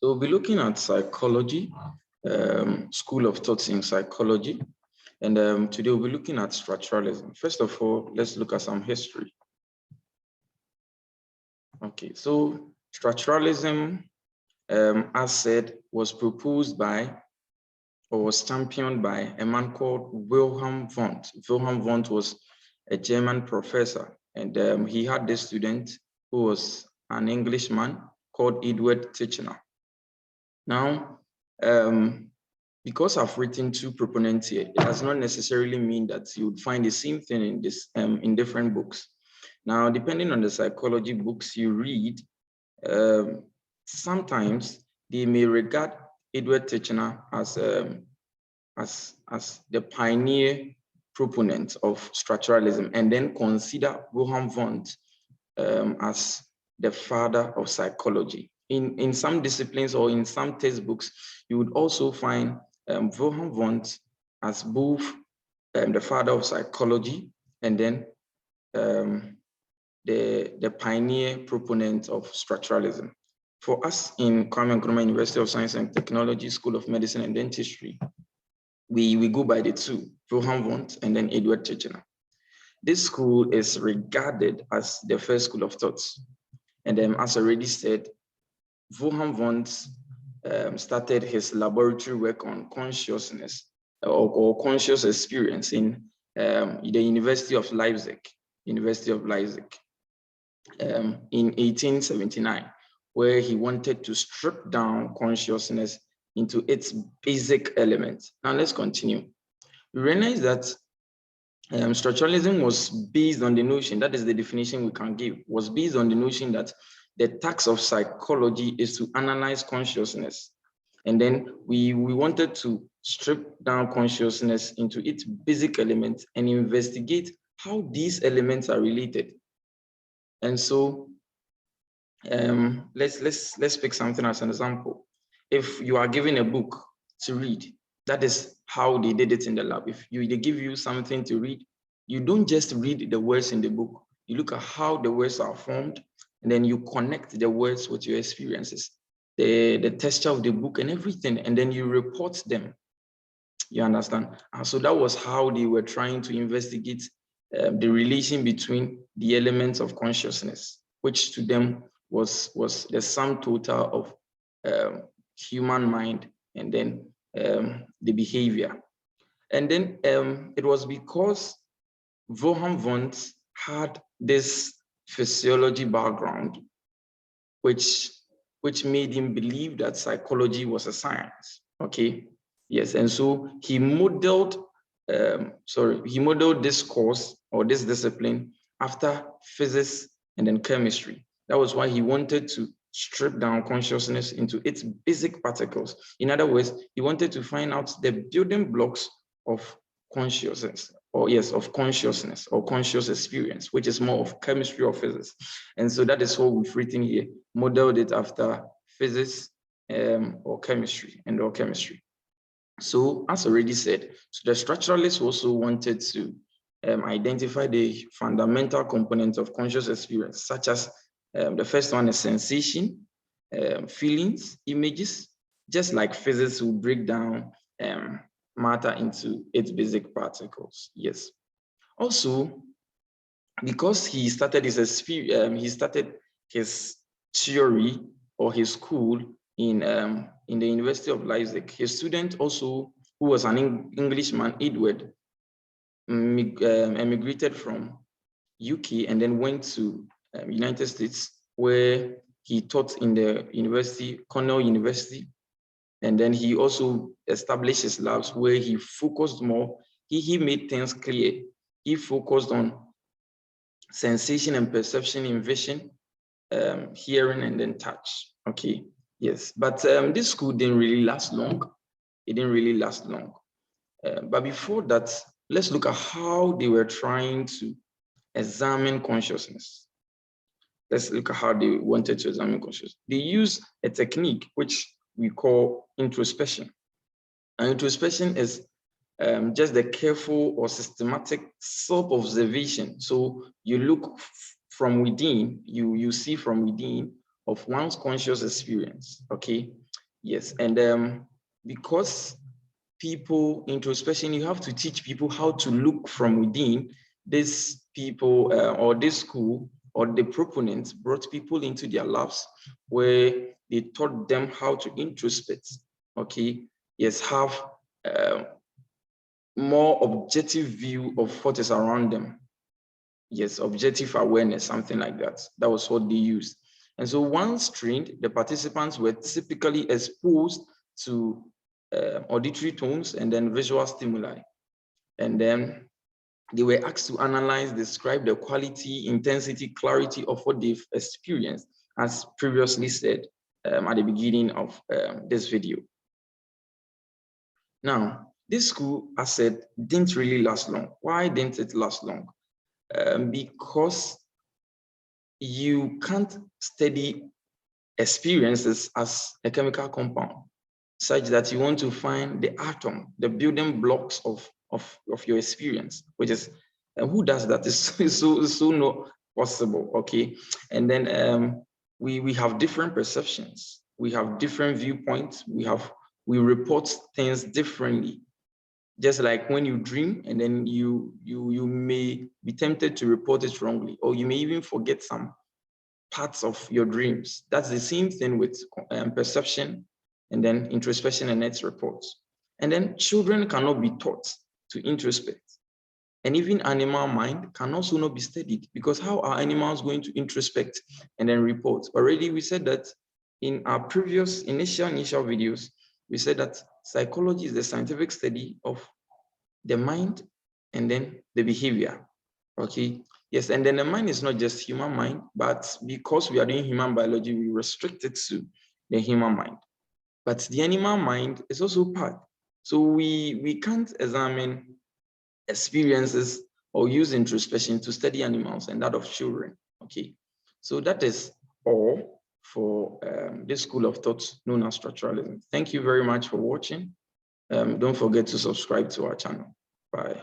So we'll be looking at psychology, school of thoughts in psychology. And today we'll be looking at structuralism. First of all, let's look at some history. Okay, so structuralism, as said, was proposed by or was championed by a man called Wilhelm Wundt. Wilhelm Wundt was a German professor, and he had this student who was an Englishman called Edward Titchener. Now, because I've written two proponents here, it does not necessarily mean that you would find the same thing in this in different books. Now, depending on the psychology books you read, sometimes they may regard Edward Titchener as the pioneer proponent of structuralism, and then consider Wilhelm Wundt as the father of psychology. In some disciplines or in some textbooks, you would also find Wilhelm Wundt as both the father of psychology and then the pioneer proponent of structuralism. For us in Kwame Nkrumah University of Science and Technology, School of Medicine and Dentistry, we go by the two, Wilhelm Wundt and then Edward Titchener. This school is regarded as the first school of thoughts. And as already said, Wilhelm Wundt started his laboratory work on consciousness or conscious experience in the University of Leipzig in 1879, where he wanted to strip down consciousness into its basic elements. Now let's continue. We realize that structuralism was based on the notion, that is the definition we can give, was based on the notion that the task of psychology is to analyze consciousness. And then we wanted to strip down consciousness into its basic elements and investigate how these elements are related. And so let's pick something as an example. If you are given a book to read, that is how they did it in the lab. If they give you something to read, you don't just read the words in the book. You look at how the words are formed, and then you connect the words with your experiences, the texture of the book and everything, and then you report them. You understand? And so that was how they were trying to investigate the relation between the elements of consciousness, which to them was the sum total of human mind and then the behavior. And then it was because Wilhelm Wundt had this physiology background, which made him believe that psychology was a science. Okay, yes, and so he modeled this course or this discipline after physics and then chemistry. That was why he wanted to strip down consciousness into its basic particles. In other words, he wanted to find out the building blocks of consciousness, of consciousness or conscious experience, which is more of chemistry or physics. And so that is what we've written here, modeled it after physics or chemistry. So as already said, so the structuralists also wanted to identify the fundamental components of conscious experience, such as the first one is sensation, feelings, images, just like physics will break down matter into its basic particles. Yes. Also, because he started his theory or his school in the University of Leipzig, his student also, who was an Englishman, Edward, emigrated from UK and then went to United States, where he taught in the university, Cornell University. And then he also established his labs where he focused more. He made things clear. He focused on sensation and perception in vision, hearing, and then touch. Okay, yes. But this school didn't really last long. It didn't really last long. But before that, let's look at how they were trying to examine consciousness. Let's look at how they wanted to examine consciousness. They use a technique which we call introspection. And introspection is just the careful or systematic self-observation. So you look from within, you see from within of one's conscious experience, okay? Yes, and because people introspection, you have to teach people how to look from within. These people or this school or the proponents brought people into their labs where they taught them how to introspect. Okay, yes, have more objective view of what is around them. Yes, objective awareness, something like that. That was what they used. And so once trained, the participants were typically exposed to auditory tones and then visual stimuli. And then they were asked to analyze, describe the quality, intensity, clarity of what they've experienced, as previously said at the beginning of this video. Now, this school, I said, didn't really last long. Why didn't it last long? Because you can't study experiences as a chemical compound, such that you want to find the atom, the building blocks of your experience, which is, who does that? It's so not possible, okay? And then we have different perceptions, we have different viewpoints, we report things differently. Just like when you dream and then you may be tempted to report it wrongly, or you may even forget some parts of your dreams. That's the same thing with perception and then introspection and its reports. And then children cannot be taught to introspect. And even animal mind can also not be studied, because how are animals going to introspect and then report? Already we said that in our previous initial videos, we said that psychology is the scientific study of the mind and then the behavior. Okay, yes, and then the mind is not just human mind, but because we are doing human biology, we restrict it to the human mind. But the animal mind is also part. So we can't examine experiences or use introspection to study animals and that of children. Okay, so that is all for this school of thought known as structuralism. Thank you very much for watching. Don't forget to subscribe to our channel. Bye.